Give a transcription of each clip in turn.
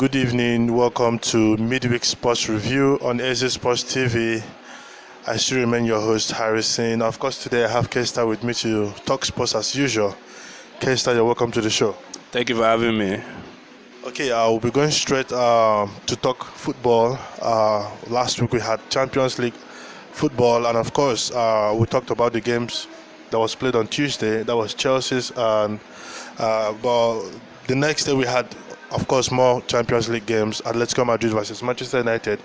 Good evening. Welcome to Midweek Sports Review on EzeSportsTV. I still remain your host, Harrison. Of course, today I have Kesta with me to talk sports as usual. Kesta, you're welcome to the show. Thank you for having me. Okay, we'll be going straight to talk football. Last week we had Champions League football, and of course, we talked about the games that was played on Tuesday. That was Chelsea's, and but the next day we had, of course, more Champions League games. Atletico Madrid versus Manchester United.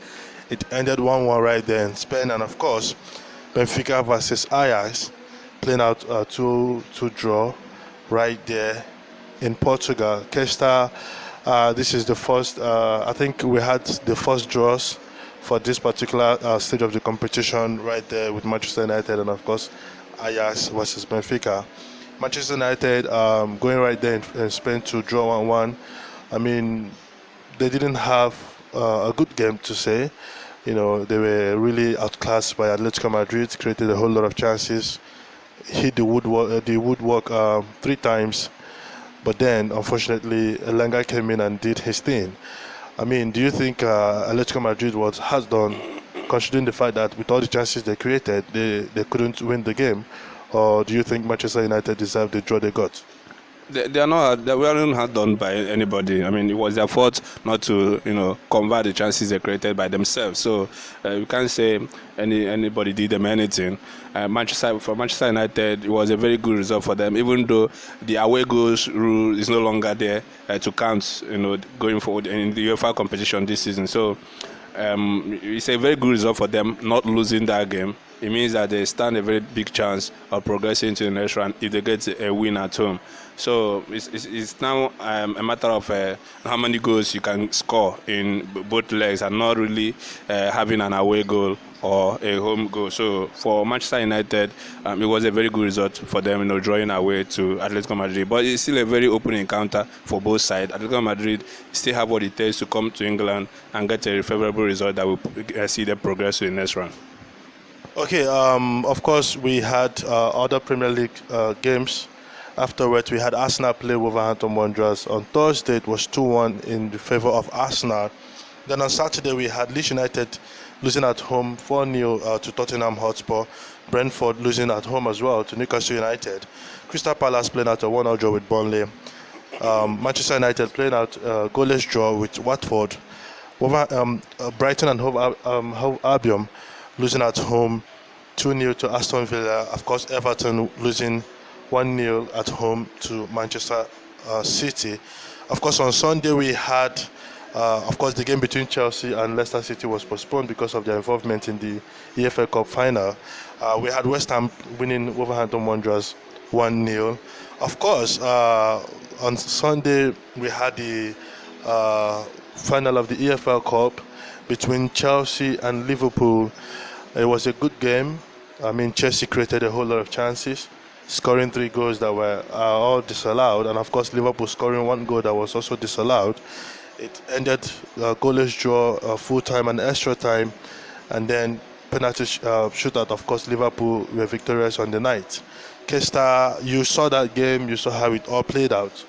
It ended 1-1 right there in Spain, and of course, Benfica versus Ajax playing out 2-2 draw right there in Portugal. Kesta, this is the first. I think we had the first draws for this particular stage of the competition right there with Manchester United, and of course, Ajax versus Benfica. Manchester United going right there in Spain to draw 1-1. I mean, they didn't have a good game to say. You know, they were really outclassed by Atletico Madrid, created a whole lot of chances, hit the woodwork 3 times, but then, unfortunately, Elanga came in and did his thing. I mean, do you think Atletico Madrid was hard done, considering the fact that with all the chances they created, they couldn't win the game? Or do you think Manchester United deserved the draw they got? They are not. They weren't hard done by anybody. I mean, it was their fault not to, convert the chances they created by themselves. So you can't say anybody did them anything. For Manchester United, it was a very good result for them, even though the away goals rule is no longer there to count. Going forward in the UEFA competition this season. So it's a very good result for them not losing that game. It means that they stand a very big chance of progressing to the next round if they get a win at home. So it's now a matter of how many goals you can score in both legs and not really having an away goal or a home goal. So for Manchester United, it was a very good result for them, drawing away to Atletico Madrid. But it's still a very open encounter for both sides. Atletico Madrid still have what it takes to come to England and get a favorable result that will see them progress to the next round. Okay, of course, we had other Premier League games. Afterwards, we had Arsenal play Wolverhampton Wanderers. On Thursday, it was 2-1 in the favour of Arsenal. Then on Saturday, we had Leeds United losing at home 4-0 to Tottenham Hotspur. Brentford losing at home as well to Newcastle United. Crystal Palace playing out a 1-0 draw with Burnley. Manchester United playing out a goalless draw with Watford. Brighton and Hove Albion losing at home 2-0 to Aston Villa. Of course, Everton losing 1-0 at home to Manchester City. Of course, on Sunday we had, the game between Chelsea and Leicester City was postponed because of their involvement in the EFL Cup final. We had West Ham winning Wolverhampton Wanderers 1-0. Of course, on Sunday we had the final of the EFL Cup between Chelsea and Liverpool. It was a good game. I mean, Chelsea created a whole lot of chances, scoring 3 goals that were all disallowed, and of course Liverpool scoring 1 goal that was also disallowed. It ended goalless draw, full time and extra time, and then penalty shootout. Of course, Liverpool were victorious on the night. Kesta, you saw that game, you saw how it all played out.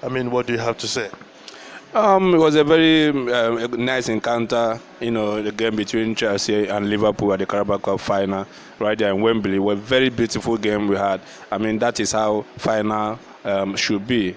I mean, what do you have to say? It was a very nice encounter, the game between Chelsea and Liverpool at the Carabao Cup final right there in Wembley. It was a very beautiful game we had. I mean, that is how final should be.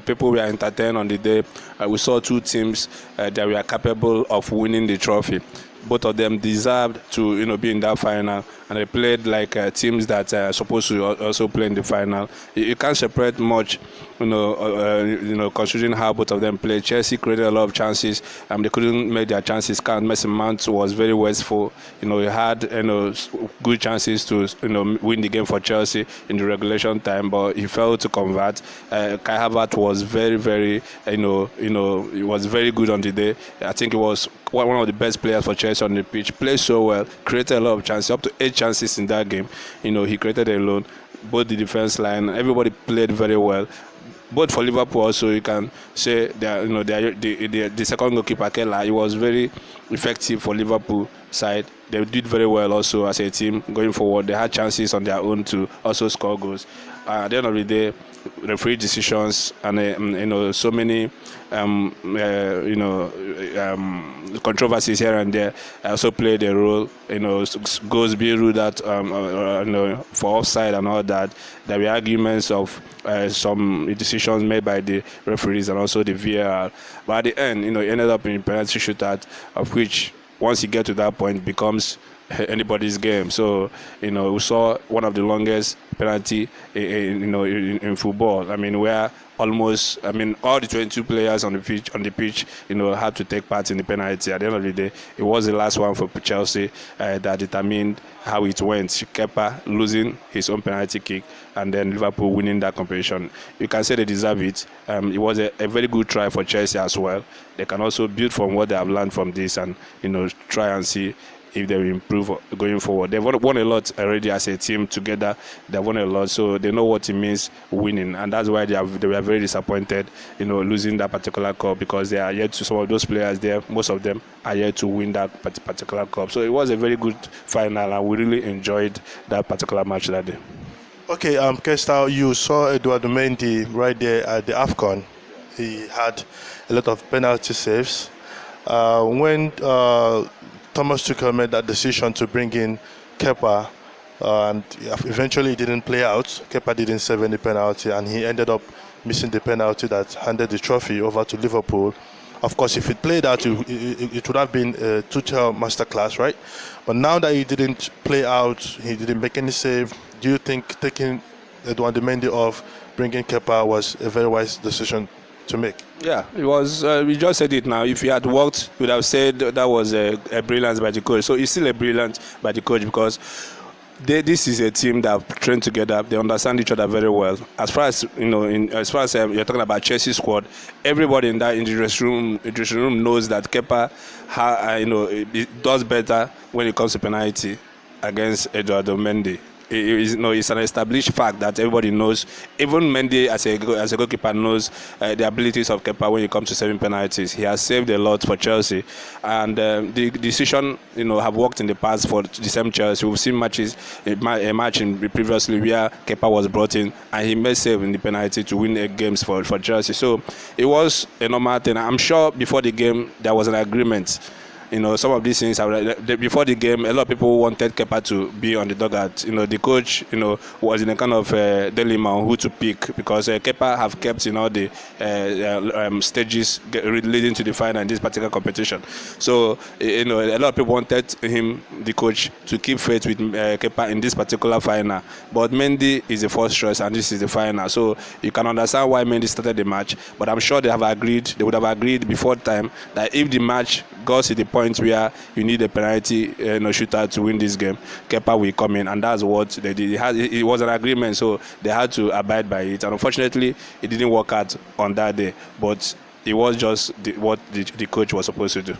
People were entertained on the day. We saw 2 teams that were capable of winning the trophy. Both of them deserved to, be in that final, and they played like teams that are supposed to also play in the final. You can't separate much, considering how both of them played. Chelsea created a lot of chances, and they couldn't make their chances count. Mason Mount was very wasteful. He had, good chances to, win the game for Chelsea in the regulation time, but he failed to convert. Kai Havertz was very, very, he was very good on the day. I think he was one of the best players for Chelsea on the pitch. Played so well, created a lot of chances, up to 8 chances in that game. He created alone. Both the defense line, everybody played very well. Both for Liverpool also, you can say the second goalkeeper Keller, he was very effective for Liverpool side. They did very well also as a team going forward. They had chances on their own to also score goals. at the end of the day, referee decisions and so many controversies here and there also played a role. Goals being ruled out for offside and all that. There were arguments of some decisions made by the referees and also the VAR. But at the end, it ended up in a penalty shootout, of which once you get to that point becomes anybody's game. So we saw one of the longest penalty in football. I mean, where almost all the 22 players on the pitch had to take part in the penalty. At the end of the day, it was the last one for Chelsea that determined how it went. Kepa losing his own penalty kick and then Liverpool winning that competition. You can say they deserve it. It was a very good try for Chelsea as well. They can also build from what they have learned from this and try and see if they will improve going forward. They've won a lot already as a team together. They've won a lot, so they know what it means winning, and that's why they were very disappointed, losing that particular cup, because they are yet to, some of those players there, most of them are yet to win that particular cup. So it was a very good final, and we really enjoyed that particular match that day. Okay, Kesta, you saw Eduardo Mendy right there at the AFCON. He had a lot of penalty saves. When Thomas Tuchel made that decision to bring in Kepa, and eventually it didn't play out. Kepa didn't save any penalty, and he ended up missing the penalty that handed the trophy over to Liverpool. Of course, if it played out, it would have been a Tuchel masterclass, right? But now that he didn't play out, he didn't make any save, do you think taking Eduardo Mendy off, bringing Kepa was a very wise decision to make? Yeah, it was. We just said it now. If he had worked, we would have said that was a brilliance by the coach. So it's still a brilliance by the coach, because this is a team that have trained together. They understand each other very well. As far as you're talking about Chelsea squad, everybody in the dressing room knows that Kepa, it does better when it comes to penalty against Eduardo Mendy. It's an established fact that everybody knows. Even Mendy, as a goalkeeper, knows the abilities of Kepa when it comes to saving penalties. He has saved a lot for Chelsea, and the decision, have worked in the past for the same Chelsea. We've seen matches, a match previously where Kepa was brought in and he made save in the penalty to win games for Chelsea. So it was a normal thing. I'm sure before the game there was an agreement. Some of these things, before the game, a lot of people wanted Kepa to be on the dugout. The coach, was in a kind of dilemma on who to pick, because Kepa have kept all the stages leading to the final in this particular competition. So, a lot of people wanted him, the coach, to keep faith with Kepa in this particular final. But Mendy is the first choice, and this is the final. So you can understand why Mendy started the match. But I'm sure they would have agreed before time that if the match goes to the point where you need a penalty shooter to win this game, Kepa will come in, and that's what they did. It was an agreement, so they had to abide by it. And unfortunately, it didn't work out on that day. But it was just what the coach was supposed to do.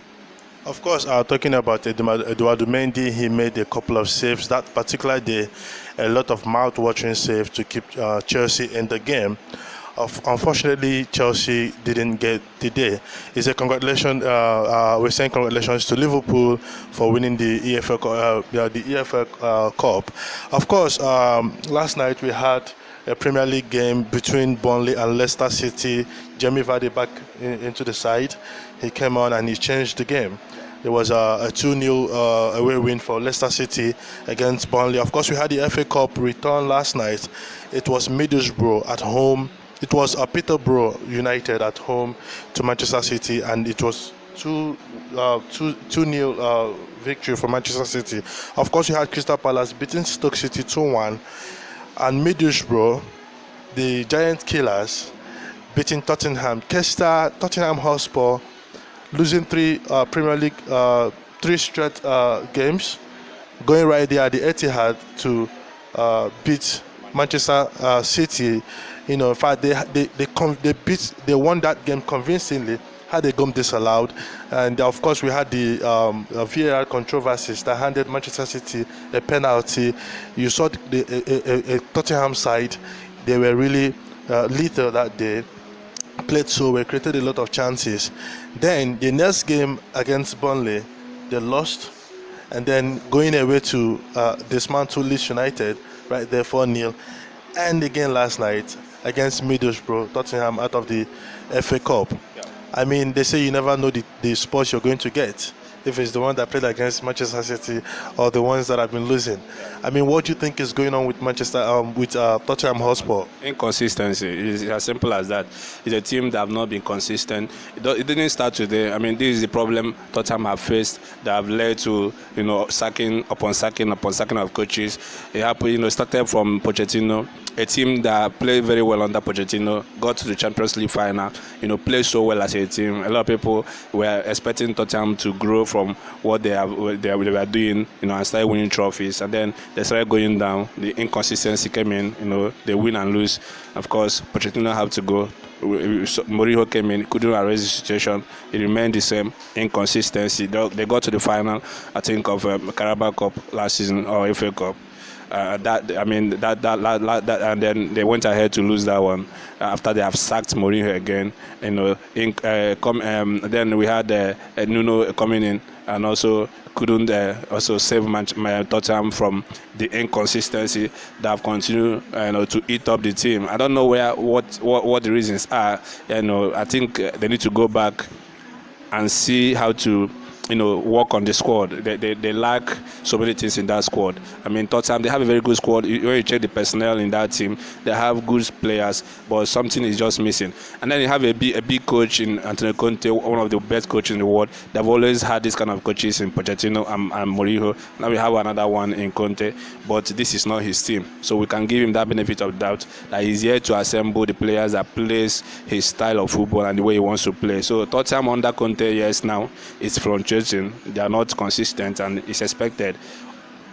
Of course, talking about Eduardo Mendy, he made a couple of saves that particular day, a lot of mouth-watering saves to keep Chelsea in the game. Unfortunately, Chelsea didn't get the day. We're saying congratulations to Liverpool for winning the EFL Cup. Of course, last night we had a Premier League game between Burnley and Leicester City. Jamie Vardy back into the side. He came on and he changed the game. It was a 2-0 away win for Leicester City against Burnley. Of course, we had the FA Cup return last night. It was Middlesbrough at home. It was Peterborough United at home to Manchester City, and it was 2-0 victory for Manchester City. Of course, we had Crystal Palace beating Stoke City 2-1, and Middlesbrough, the Giant Killers, beating Tottenham. Kesta, Tottenham Hotspur, losing three straight games, going right there at the Etihad to beat Manchester City. In fact, they won that game convincingly. Had a goal disallowed, and of course we had the VAR controversies that handed Manchester City a penalty. You saw a Tottenham side; they were really lethal that day. Played so well, created a lot of chances. Then the next game against Burnley, they lost, and then going away to dismantle Leeds United right there 4-0. and again last night against Middlesbrough, Tottenham out of the FA Cup. I mean, they say you never know the sports you're going to get. If it's the one that played against Manchester City or the ones that have been losing. I mean, what do you think is going on with Tottenham Hotspur? Inconsistency is as simple as that. It's a team that have not been consistent. It didn't start today. I mean, this is the problem Tottenham have faced that have led to sacking upon sacking of coaches. It happened. Started from Pochettino, a team that played very well under Pochettino, got to the Champions League final. Played so well as a team. A lot of people were expecting Tottenham to grow from what they were doing, and started winning trophies, and then they started going down. The inconsistency came in. They win and lose. Of course, Pochettino had to go. Mourinho came in, couldn't arrest the situation. It remained the same. Inconsistency. They got to the final, I think, of Carabao Cup last season or FA Cup. And then they went ahead to lose that one after they have sacked Mourinho again. Then we had Nuno coming in and also couldn't also save Tottenham from the inconsistency that have continued to eat up the team. I don't know what the reasons are. I think they need to go back and see how to work on the squad. They lack so many things in that squad. I mean, Tottenham, they have a very good squad. When you check the personnel in that team, they have good players, but something is just missing. And then you have a big coach in Antonio Conte, one of the best coaches in the world. They've always had this kind of coaches in Pochettino and Mourinho. Now we have another one in Conte, but this is not his team. So we can give him that benefit of doubt that he's here to assemble the players that plays his style of football and the way he wants to play. So Tottenham under Conte, yes, now it's fluctuating. They are not consistent, and it's expected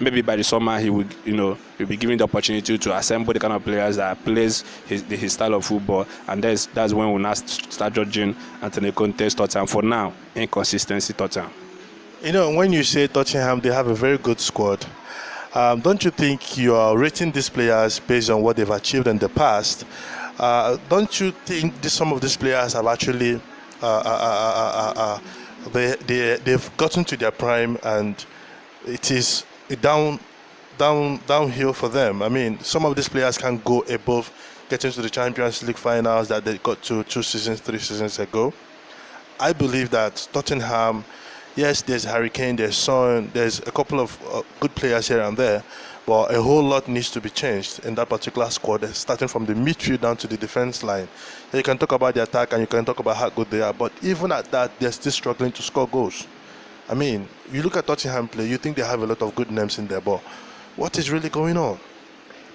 maybe by the summer he would he'll be given the opportunity to assemble the kind of players that plays his style of football, and that's when we'll now start judging Antonio Conte's Tottenham. For now, inconsistency Tottenham. When you say Tottenham, they have a very good squad. Don't you think you are rating these players based on what they've achieved in the past? Don't you think some of these players have actually they've gotten to their prime and it is downhill for them? I mean, some of these players can go above getting to the Champions League finals that they got to 3 seasons ago. I believe that Tottenham, yes, there's Harry Kane, there's Son, there's a couple of good players here and there, but a whole lot needs to be changed in that particular squad, starting from the midfield down to the defense line. You can talk about the attack and you can talk about how good they are, but even at that, they're still struggling to score goals. I mean, you look at Tottenham play, you think they have a lot of good names in there, but what is really going on?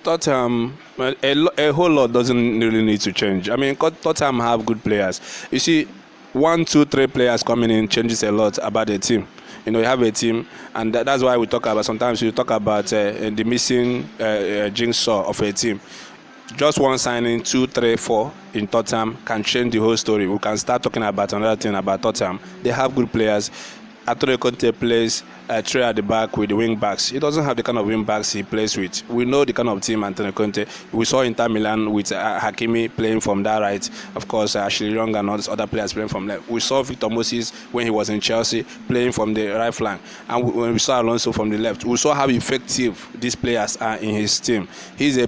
Tottenham, a whole lot doesn't really need to change. I mean, Tottenham have good players. You see, 1, 2, 3 players coming in changes a lot about the team. You have a team, and that's why we talk about, sometimes we talk about the missing jigsaw of a team. Just one signing, 2, 3, 4 in Tottenham can change the whole story. We can start talking about another thing about Tottenham. They have good players. Antonio Conte plays 3 at the back with the wing backs. He doesn't have the kind of wing backs he plays with. We know the kind of team Antonio Conte. We saw Inter Milan with Hakimi playing from that right. Of course, Ashley Young and all these other players playing from left. We saw Victor Moses when he was in Chelsea playing from the right flank. And when we saw Alonso from the left, we saw how effective these players are in his team. He's a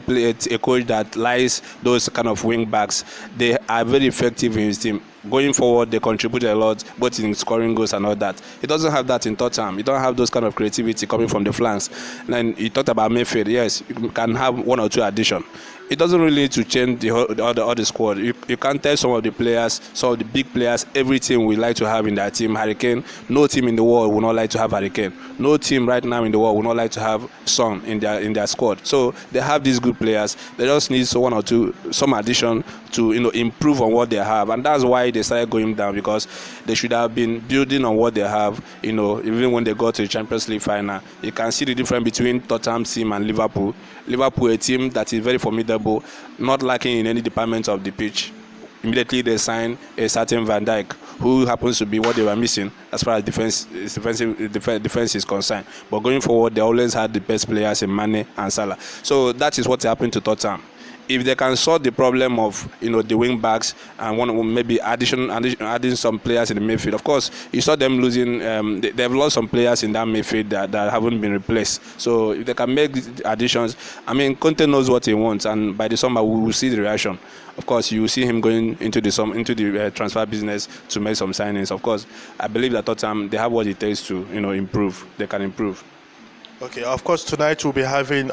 coach that likes those kind of wing backs. They are very effective in his team. Going forward, they contribute a lot, both in scoring goals and all that. He doesn't have that in Tottenham. He don't have those kind of creativity coming from the flanks. And then he talked about midfield. Yes, you can have 1 or 2 additions. It doesn't really need to change the squad. You can tell some of the players, some of the big players, every team we like to have in that team. Harry Kane, no team in the world would not like to have Harry Kane. No team right now in the world would not like to have Son in their squad. So they have these good players. They just need 1 or 2, some addition to improve on what they have, and that's why they started going down, because they should have been building on what they have. Even when they got to the Champions League final, you can see the difference between Tottenham's team and Liverpool. Liverpool, a team that is very formidable, not lacking in any department of the pitch. Immediately they sign a certain Van Dijk, who happens to be what they were missing as far as defense is concerned. But going forward, they always had the best players in Mane and Salah. So that is what happened to Tottenham. if they can solve the problem of the wing backs and maybe adding some players in the midfield. Of course, you saw them losing. They've lost some players in that midfield that haven't been replaced. So if they can make additions, I mean, Conte knows what he wants, and by the summer we will see the reaction. Of course, you will see him going into the transfer business to make some signings. Of course, I believe that Tottenham, they have what it takes to improve. They can improve. Okay, of course, tonight we'll be having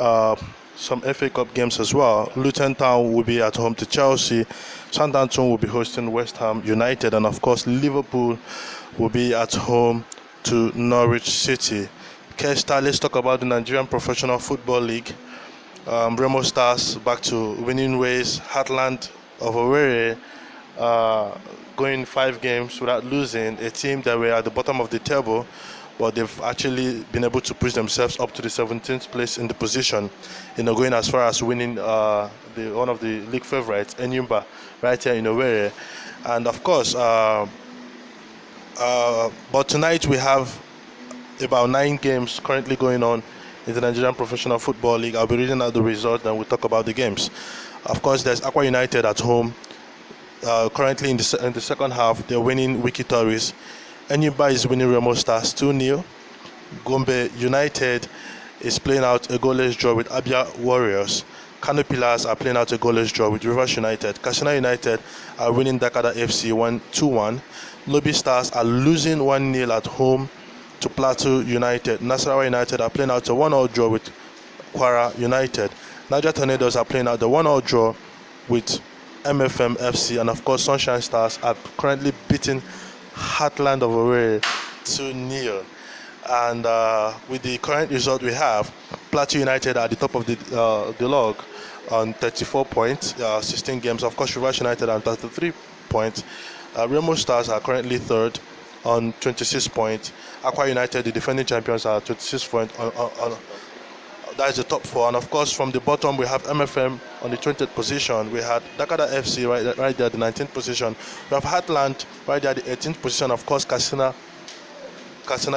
some FA Cup games as well. Luton Town will be at home to Chelsea. Southampton will be hosting West Ham United. And of course, Liverpool will be at home to Norwich City. Kesta, let's talk about the Nigerian Professional Football League. Remo Stars back to winning ways. Heartland of Owerri going 5 games without losing. A team that were at the bottom of the table, but they've actually been able to push themselves up to the 17th place in the position, going as far as winning one of the league favorites, Enyimba, right here in Owerri. And of course, but tonight we have about 9 games currently going on in the Nigerian Professional Football League. I'll be reading out the results and we'll talk about the games. Of course, there's Aqua United at home. Currently in the second half, they're winning Wiki Tories. Enyimba is winning Remo Stars 2-0. Gombe United is playing out a goalless draw with Abia Warriors. Kano Pillars are playing out a goalless draw with Rivers United. Katsina United are winning Dakada FC 2-1. Lobby Stars are losing 1-0 at home to Plateau United. Nasarawa United are playing out a 1-1 draw with Kwara United. Niger Tornadoes are playing out the 1-1 draw with MFM FC. And of course, Sunshine Stars are currently beating Heartland of Owerri 2-0. And with the current result we have, Plateau United are at the top of the log on 34 points, 16 games. Of course, Rivers United are on 33 points. Remo Stars are currently third on 26 points. Aqua United, the defending champions, are 26 points. That is the top 4. And of course, from the bottom, we have MFM on the 20th position. We had Dakada FC right there at the 19th position. We have Heartland right there at the 18th position. Of course, Katsina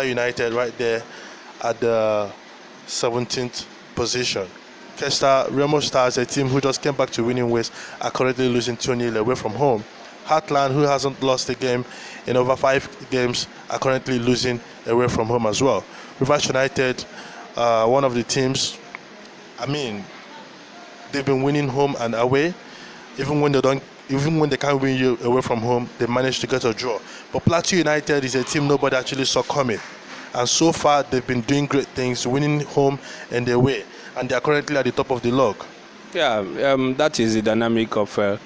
United right there at the 17th position. Kesta, Remo Stars, a team who just came back to winning ways, are currently losing 2-0 away from home. Heartland, who hasn't lost a game in over 5 games, are currently losing away from home as well. Rivers United, one of the teams, I mean, they've been winning home and away. Even when they can't win you away from home, they managed to get a draw. But Plateau United is a team nobody actually saw coming, and so far they've been doing great things, winning home and away, and they are currently at the top of the log. Yeah, that is the dynamic of the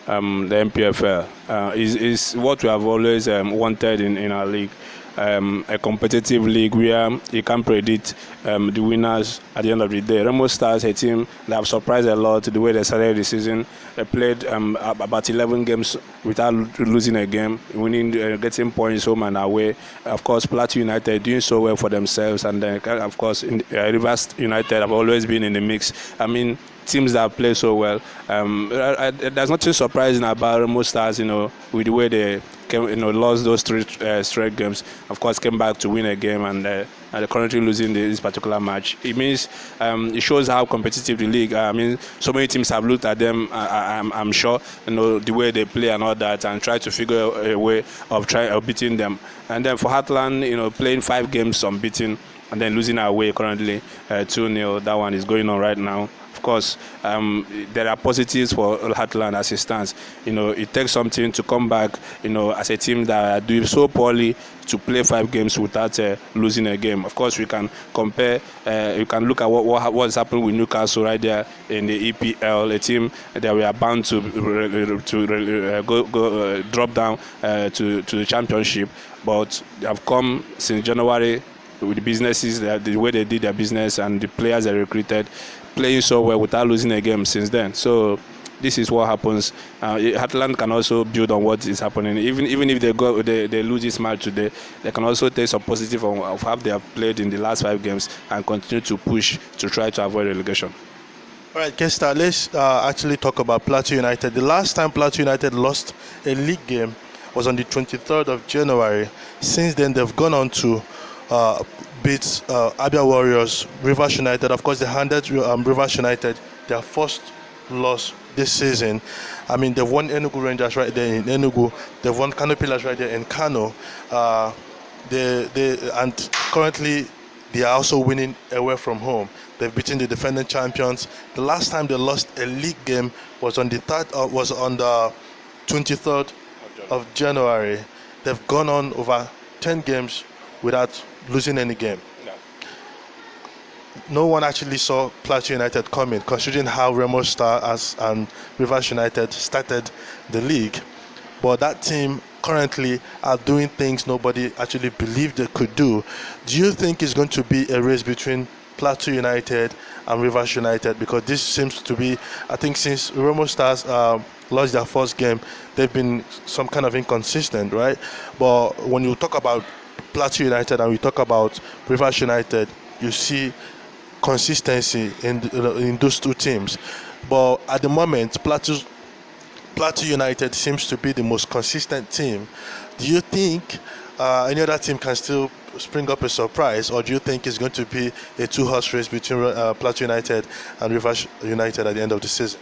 MPFL. Is what we have always wanted in our league. A competitive league where you can predict the winners at the end of the day. Remo Stars, a team that have surprised a lot the way they started the season. They played about 11 games without losing a game, winning, getting points home and away. Of course, Plateau United doing so well for themselves, and then of course, Rivers United have always been in the mix. I mean, teams that play so well. There's nothing surprising about Remo Stars, with the way they lost those 3 straight games. Of course, came back to win a game, and they're currently losing this particular match. It means it shows how competitive the league. I mean, so many teams have looked at them. I'm sure, the way they play and all that, and try to figure a way of beating them. And then for Heartland, playing 5 games unbeaten and then losing away currently 2-0. That one is going on right now. Of course, there are positives for Heartland as it stands. It takes something to come back, as a team that do so poorly, to play 5 games without losing a game. Of course, we can compare. You can look at what's happened with Newcastle right there in the EPL, a team that we are bound to drop down to the championship, but they have come since January with the businesses, the way they did their business, and the players they recruited, playing so well without losing a game since then. So this is what happens. Heartland can also build on what is happening. Even if they lose this match today, they can also take some positive of how they have played in the last 5 games and continue to push to try to avoid relegation. All right, Kesta, let's actually talk about Plateau United. The last time Plateau United lost a league game was on the 23rd of January. Since then, they've gone on to beat Abia Warriors, Rivers United. Of course, they handed Rivers United their first loss this season. I mean, they've won Enugu Rangers right there in Enugu. They've won Kano Pillars right there in Kano. And currently they are also winning away from home. They've beaten the defending champions. The last time they lost a league game was on the 23rd of January. They've gone on over 10 games without losing any game. No one actually saw Plateau United coming, considering how Remo Stars and Rivers United started the league. But that team currently are doing things nobody actually believed they could do. Do you think it's going to be a race between Plateau United and Rivers United? Because this seems to be, I think since Remo Stars lost their first game, they've been some kind of inconsistent, right? But when you talk about Plateau United and we talk about Rivers United, you see consistency in those two teams. But at the moment, Plateau United seems to be the most consistent team. Do you think any other team can still spring up a surprise, or do you think it's going to be a two-horse race between Plateau United and Rivers United at the end of the season?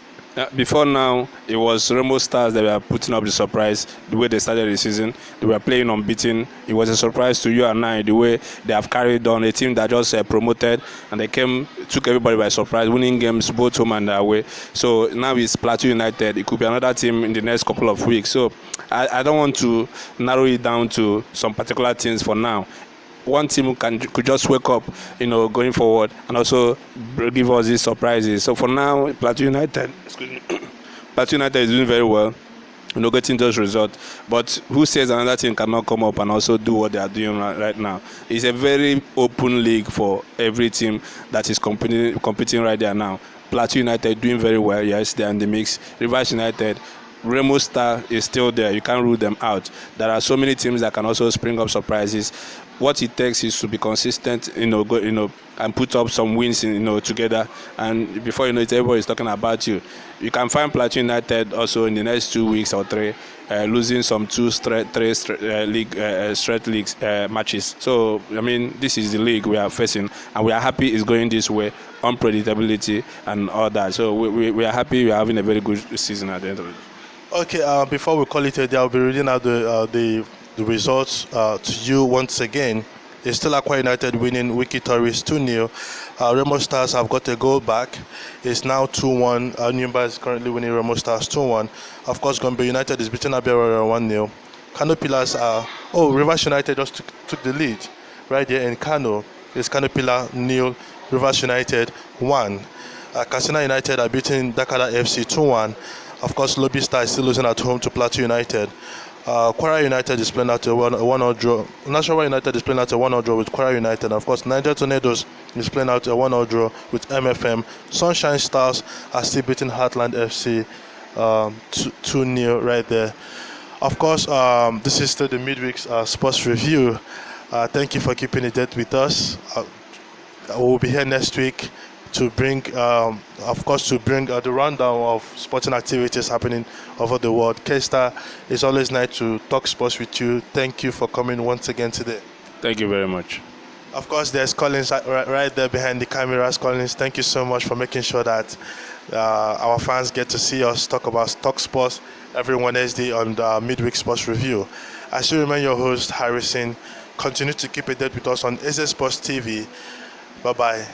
Before now, it was Remo Stars that were putting up the surprise. The way they started the season, they were playing unbeaten. It was a surprise to you and I, the way they have carried on. A team that just promoted, and they took everybody by surprise, winning games both home and away. So now it's Plateau United. It could be another team in the next couple of weeks. So I don't want to narrow it down to some particular teams for now. One team could just wake up, going forward, and also give us these surprises. So for now, Plateau United is doing very well, getting those results. But who says another team cannot come up and also do what they are doing right now? It's a very open league for every team that is competing right there now. Plateau United doing very well. Yes, they're in the mix. Rivers United, Remo Star is still there. You can't rule them out. There are so many teams that can also spring up surprises. What it takes is to be consistent, and put up some wins, together. And before you know it, everybody is talking about you. You can find Plateau United also in the next 2 weeks or three, losing some three straight league matches. So I mean, this is the league we are facing, and we are happy it's going this way. Unpredictability and all that. So we are happy we are having a very good season at the end of it. Okay, before we call it a day, I'll be reading out the results to you once again. It's still Aqua United winning Wiki Tourist 2-0. Remo Stars have got a goal back. It's now 2-1. Nyumba is currently winning Remo Stars 2-1. Of course, Gombe United is beating Abia 1-0. Kano Pillars Rivers United just took the lead right there in Kano. It's Kano Pillar 0, Rivers United 1. Katsina United are beating Dakar FC 2-1. Of course, Lobby Star is still losing at home to Plateau United. Kwara United is playing out a 1-0 draw. National United is playing out a 1-0 draw with Kwara United. And of course, Niger Tornadoes is playing out a 1-0 draw with MFM. Sunshine Stars are still beating Heartland FC 2-0 right there. Of course, this is still the midweek sports review. Thank you for keeping it with us. We'll be here next week to bring, the rundown of sporting activities happening over the world. Kesta, it's always nice to talk sports with you. Thank you for coming once again today. Thank you very much. Of course, there's Collins right there behind the cameras. Collins, thank you so much for making sure that our fans get to see us talk sports every Wednesday on the Midweek Sports Review. I still remain your host, Harrison. Continue to keep it there with us on EzeSportsTV. Bye-bye.